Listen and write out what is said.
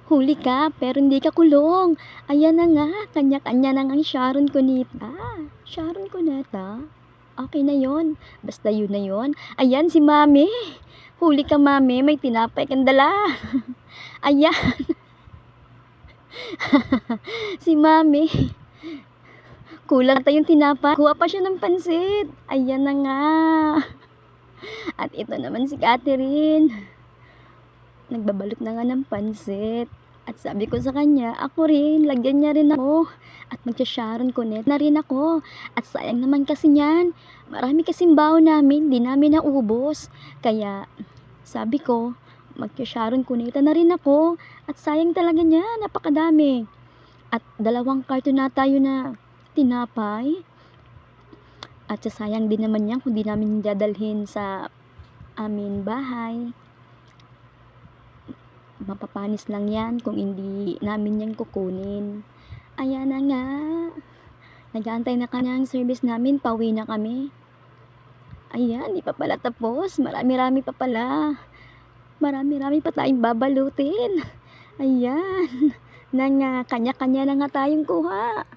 Huli ka, pero hindi ka kulong. Ayan na nga, kanya-kanya na ngang Sharon Cuneta. Sharon Cuneta? Okay na yon. Basta yun na yon. Ayan si Mami. Huli ka, Mami. May tinapay kang dala. Ayan. Si Mami. Kulang tayong tinapay. Kuha pa siya ng pansit. Ayan na nga. At ito naman si Catherine. Nagbabalot na nga ng pansit. At sabi ko sa kanya, ako rin, lagyan niya rin ako. At magsha-Sharon Cuneta na rin ako. At sayang naman kasi niyan. Marami kasing baon namin, di namin naubos. Kaya sabi ko, magsha-Sharon Cuneta na rin ako. At sayang talaga niya, napakadami. At 2 karton na tayo na tinapay. At sasayang din naman yan kung di namin dadalhin sa amin bahay. Mapapanis lang yan kung hindi namin yan kukunin. Ayan na nga. Nag-aantay na kanya ang service namin. Pauwi na kami. Ayan, di pa pala tapos. Marami-rami pa pala. Marami-rami pa tayong babalutin. Ayan. Na nga, kanya-kanya na nga tayong kuha.